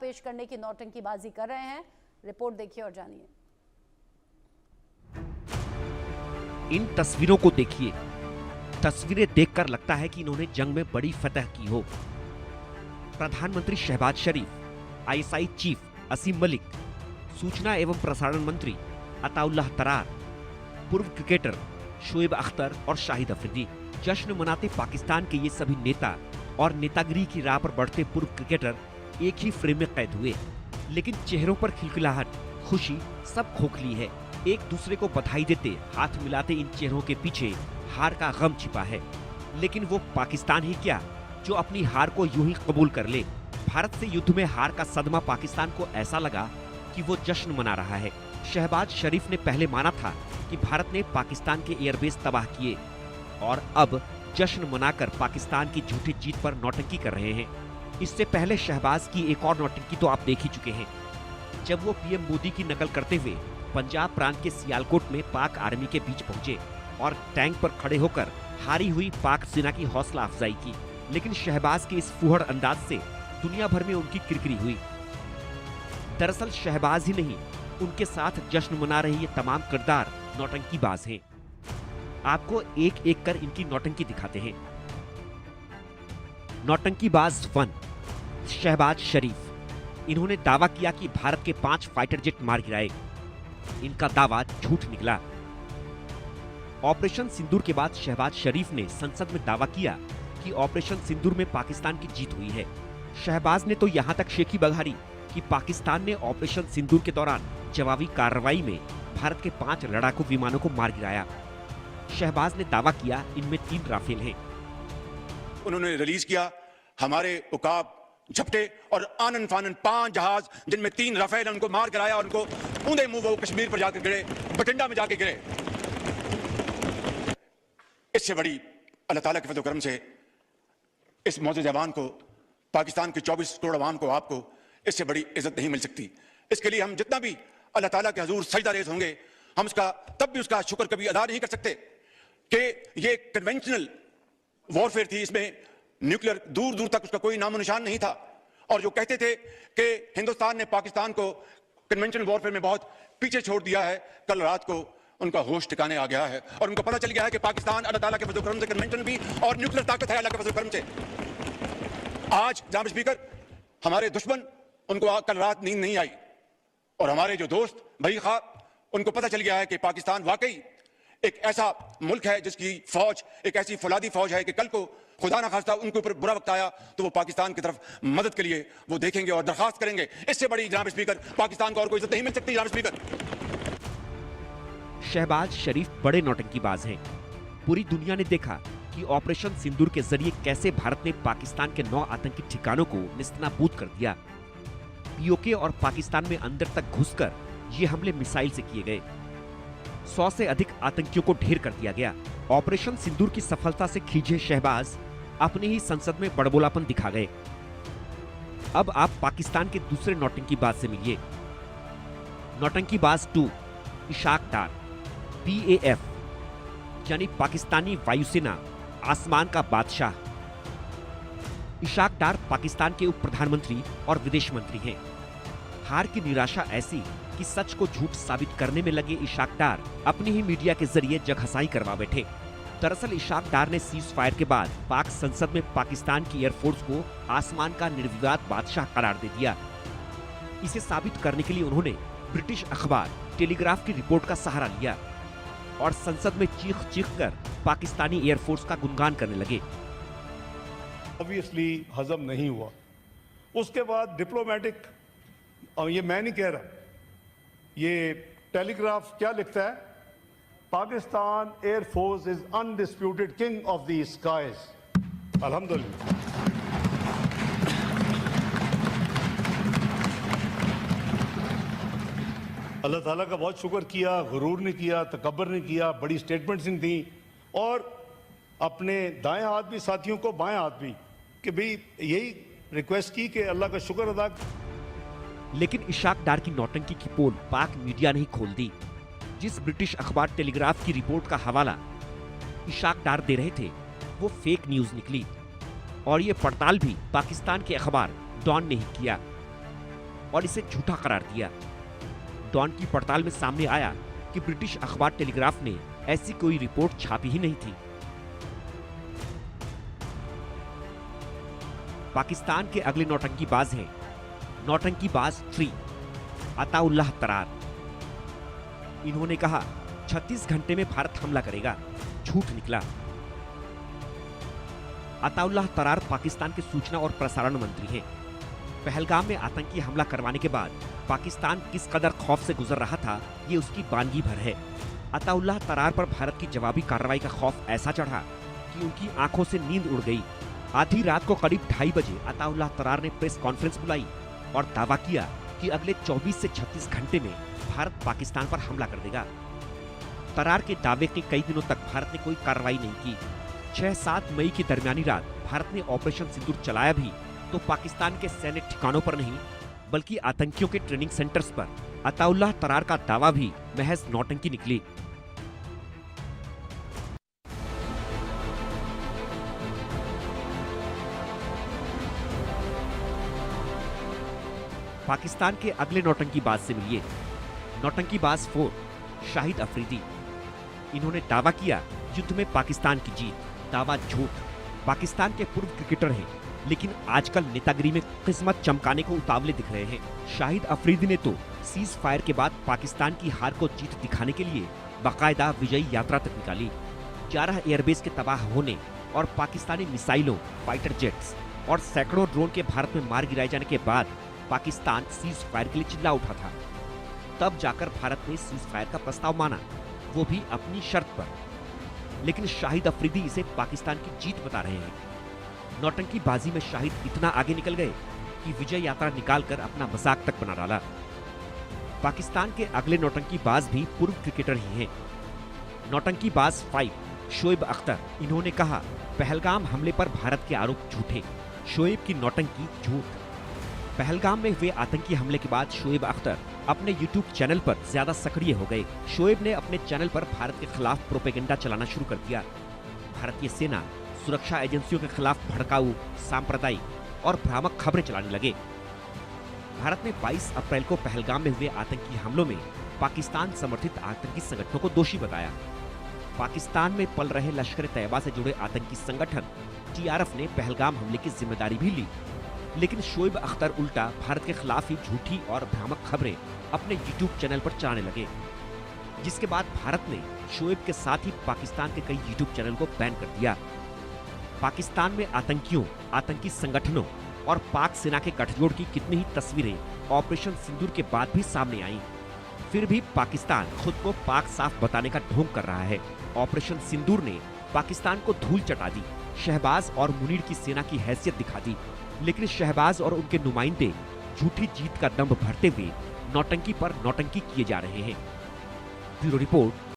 पेश करने की नौटंकीबाजी कर रहे हैं। रिपोर्ट देखिए और जानिए। इन तस्वीरों को देखिए। तस्वीरें देखकर लगता है कि इन्होंने जंग में बड़ी फतह की हो। प्रधानमंत्री शहबाज शरीफ, आईएसआई चीफ असीम मलिक, सूचना एवं प्रसारण मंत्री अताउल्लाह तरार, पूर्व क्रिकेटर शोएब अख्तर और शाहिद अफरीदी। जश्न मनाते पाकिस्तान के ये सभी नेता और नेतागिरी की राह पर बढ़ते पूर्व क्रिकेटर एक ही फ्रेम में कैद हुए, लेकिन चेहरों पर खिलखिलाहट, खुशी सब खोखली है। एक दूसरे को बधाई देते, हाथ मिलाते इन चेहरों के पीछे हार का गम छिपा है। लेकिन वो पाकिस्तान ही क्या जो अपनी हार को यूं ही कबूल कर ले। भारत से युद्ध में हार का सदमा पाकिस्तान को ऐसा लगा कि वो जश्न मना रहा है। शहबाज शरीफ ने पहले माना था कि भारत ने पाकिस्तान के एयरबेस तबाह किए और अब जश्न मनाकर पाकिस्तान की झूठी जीत पर नौटंकी कर रहे हैं। इससे पहले शहबाज की एक और नौटंकी तो आप देख ही चुके हैं, जब वो पीएम मोदी की नकल करते हुए पंजाब प्रांत के सियालकोट में पाक आर्मी के बीच पहुंचे और टैंक पर खड़े होकर हारी हुई पाक सेना की हौसला अफजाई की। लेकिन शहबाज के इस फुहड़ अंदाज से दुनिया भर में उनकी किरकिरी हुई। दरअसल शहबाज ही नहीं, उनके साथ जश्न मना रहे ये तमाम किरदार नौटंकीबाज हैं। आपको एक एक कर इनकी नौटंकी दिखाते हैं। नौटंकीबाज 1, शहबाज शरीफ। इन्होंने दावा किया कि भारत के 5 फाइटर जेट मार गिराए। इनका दावा झूठ निकला। ऑपरेशन सिंदूर के बाद शहबाज शरीफ ने संसद में दावा किया कि ऑपरेशन सिंदूर में पाकिस्तान की जीत हुई है। शहबाज ने तो यहां तक शेखी बघारी कि पाकिस्तान ने ऑपरेशन सिंदूर के दौरान जवाबी कार्रवाई में भारत के 5 लड़ाकू विमानों को मार गिराया। शहबाज ने दावा किया इनमें 3 राफेल हैं। उन्होंने रिलीज किया हमारे उकाब, झपटे और आनन फानन 5 जहाज, जिनमें 3 राफेल, उनको मार गिराया और उनको ऊंधे मुंह वो कश्मीर पर जाकर गिरे, बठिंडा में जाके गिरे। इससे बड़ी अल्लाह ताला के फजल करम से इस मौजूद जवान को, पाकिस्तान के 24 करोड़ अवाम को, आपको इससे बड़ी इज्जत नहीं मिल सकती। इसके लिए हम जितना भी अल्लाह ताला के हजूर सजदा रेज़ होंगे, हम उसका तब भी उसका शुक्र कभी अदा नहीं कर सकते कि ये कन्वेंशनल वॉरफेयर थी। इसमें न्यूक्लियर दूर दूर तक उसका कोई नामो निशान नहीं था। और जो कहते थे कि हिंदुस्तान ने पाकिस्तान को कन्वेंशनल वॉरफेयर में बहुत पीछे छोड़ दिया है, कल रात को उनका होश ठिकाने आ गया है और उनको पता चल गया है कि पाकिस्तान अल्लाह ताला के फजल करम से कन्वेंशनल भी और न्यूक्लियर ताकत है अल्लाह के फजल करम से। आज जनाब स्पीकर, हमारे दुश्मन उनको कल रात नींद नहीं आई और हमारे जो दोस्त भाई खा, उनको पता चल गया है कि पाकिस्तान वाकई एक ऐसा मुल्क है जिसकी फौज एक ऐसी फौलादी फौज है कि कल को खुदा ना खास्ता उनके ऊपर बुरा वक्त आया तो वो पाकिस्तान की तरफ मदद के लिए वो देखेंगे और दरखास्त करेंगे। इससे बड़ी जनाब स्पीकर पाकिस्तान को और कोई इज्जत नहीं मिल सकती। जनाब स्पीकर, शहबाज शरीफ बड़े नौटंकीबाज हैं। पूरी दुनिया ने देखा कि ऑपरेशन सिंदूर के जरिए कैसे भारत ने पाकिस्तान के 9 आतंकी ठिकानों को निस्तनाबूद कर दिया। पीओके और पाकिस्तान में अंदर तक घुसकर ये हमले मिसाइल से किए गए। 100 से अधिक आतंकियों को ढेर कर दिया गया। ऑपरेशन सिंदूर की सफलता से खींचे शहबाज अपने ही संसद में बड़बोलापन दिखा गए। अब आप पाकिस्तान के दूसरे नौटंकीबाज से मिलिए। नौटंकीबाज 2, इशाक डार, PAF यानी पाकिस्तानी वायुसेना आसमान का बादशाह। इशाक डार पाकिस्तान के उप प्रधानमंत्री और विदेश मंत्री हैं। हार की निराशा ऐसी कि सच को झूठ साबित करने में लगे इशाक डार अपनी ही मीडिया के जरिए जगहसाई करवा बैठे। दरअसल इशाक डार ने सीज फायर के बाद पाक संसद में पाकिस्तान की एयरफोर्स को आसमान का निर्विवाद बादशाह करार दे दिया। इसे साबित करने के लिए उन्होंने ब्रिटिश अखबार टेलीग्राफ की रिपोर्ट का सहारा लिया और संसद में चीख चीख कर पाकिस्तानी एयरफोर्स का गुणगान करने लगे। ऑब्वियसली हजम नहीं हुआ। उसके बाद डिप्लोमेटिक, ये मैं नहीं कह रहा, ये टेलीग्राफ क्या लिखता है, Pakistan air force is undisputed king of the skies. अल्हम्दुलिल्लाह। अल्लाह ताला का बहुत शुक्र किया, गुरूर नहीं किया, तकब्बर नहीं किया, बड़ी स्टेटमेंट्स नहीं थी और अपने दाएं हाथ भी साथियों को, बाएं हाथ भी, कि भाई यही रिक्वेस्ट की कि अल्लाह का शुक्र अदा। लेकिन इशाक डार की नौटंकी की पोल पाक मीडिया ने ही खोल दी। जिस ब्रिटिश अखबार टेलीग्राफ की रिपोर्ट का हवाला इशाक डार दे रहे थे वो फेक न्यूज निकली और ये पड़ताल भी पाकिस्तान के अखबार डॉन ने ही किया। और इसे झूठा करार दिया। डॉन की पड़ताल में सामने आया कि ब्रिटिश अखबार टेलीग्राफ ने ऐसी कोई रिपोर्ट छापी ही नहीं थी। पाकिस्तान के अगले नौटंकीबाज हैं नौटंकीबाज 3 अताउल्लाह तरार। इन्होंने कहा 36 घंटे में भारत हमला करेगा, झूठ निकला। अताउल्लाह तरार पाकिस्तान के सूचना और प्रसारण मंत्री हैं। पहलगाम में आतंकी हमला करवाने के बाद पाकिस्तान किस कदर खौफ से गुजर रहा था, ये उसकी बानगी भर है। अताउल्लाह तरार पर भारत की जवाबी कार्रवाई का खौफ ऐसा चढ़ा कि उनकी आंखों से नींद उड़ गई। आधी रात को करीब 2:30 बजे अताउल्लाह तरार ने प्रेस कॉन्फ्रेंस बुलाई और दावा किया कि अगले 24 से 36 घंटे में भारत पाकिस्तान पर हमला कर देगा। तरार के दावे के कई दिनों तक भारत ने कोई कार्रवाई नहीं की। 6-7 मई की दरमियानी रात भारत ने ऑपरेशन सिंदूर चलाया भी तो पाकिस्तान के सैन्य ठिकानों पर नहीं, बल्कि आतंकियों के ट्रेनिंग सेंटर्स पर। अताउल्लाह तरार का दावा भी महज नौटंकी निकली। पाकिस्तान के अगले नौटंकीबाज से मिलिए। नौटंकीबाज 4 शाहिद अफरीदी। इन्होंने दावा किया युद्ध में पाकिस्तान की जीत, दावा झूठ। पाकिस्तान के पूर्व क्रिकेटर हैं, लेकिन आजकल नेतागिरी में किस्मत चमकाने को उतावले दिख रहे हैं। शाहिद अफरीदी ने तो सीज फायर के बाद पाकिस्तान की हार को जीत दिखाने के लिए बाकायदा विजयी यात्रा तक निकाली। 11 एयरबेस के तबाह होने और पाकिस्तानी मिसाइलों, फाइटर जेट्स और सैकड़ों ड्रोन के भारत में मार गिराए जाने के बाद पाकिस्तान सीज फायर के लिए चिल्ला उठा था। तब जाकर भारत ने सीज फायर का प्रस्ताव माना, वो भी अपनी शर्त पर। लेकिन शाहिद अफरीदी इसे पाकिस्तान की जीत बता रहे हैं। नौटंकीबाजी में शाहिद इतना आगे निकल गए कि विजय यात्रा निकालकर अपना मजाक तक बना डाला। पाकिस्तान के अगले नौटंकीबाज भी पूर्व क्रिकेटर ही हैं। नौटंकीबाज 5 शोएब अख्तर। इन्होंने कहा पहलगाम हमले पर भारत के आरोप झूठे, शोएब की नौटंकी झूठ। पहलगाम में हुए आतंकी हमले के बाद शोएब अख्तर अपने YouTube चैनल पर ज्यादा सक्रिय हो गए। शोएब ने अपने चैनल पर भारत के खिलाफ प्रोपेगेंडा चलाना शुरू कर दिया। भारतीय सेना, सुरक्षा एजेंसियों के खिलाफ भड़काऊ, सांप्रदायिक और भ्रामक खबरें चलाने लगे। भारत ने 22 अप्रैल को पहलगाम में हुए आतंकी हमलों में पाकिस्तान समर्थित आतंकी संगठनों को दोषी बताया। पाकिस्तान में पल रहे लश्कर तैयबा से जुड़े आतंकी संगठन TRF ने पहलगाम हमले की जिम्मेदारी भी ली। लेकिन शोएब अख्तर उल्टा भारत के खिलाफ ही झूठी और भ्रामक खबरें अपने YouTube चैनल पर चलाने लगे, जिसके बाद भारत ने शोएब के साथ ही पाकिस्तान के कई YouTube चैनल को बैन कर दिया। पाकिस्तान में आतंकियों, आतंकी संगठनों और पाक सेना के गठजोड़ की कितनी ही तस्वीरें ऑपरेशन सिंदूर के बाद भी सामने आईं। फिर भी पाकिस्तान खुद को पाक साफ बताने का ढोंग कर रहा है। ऑपरेशन सिंदूर ने पाकिस्तान को धूल चटा दी, शहबाज और मुनीर की सेना की हैसियत दिखा दी। लेकिन शहबाज और उनके नुमाइंदे झूठी जीत का दंभ भरते हुए नौटंकी पर नौटंकी किए जा रहे हैं। Bureau report.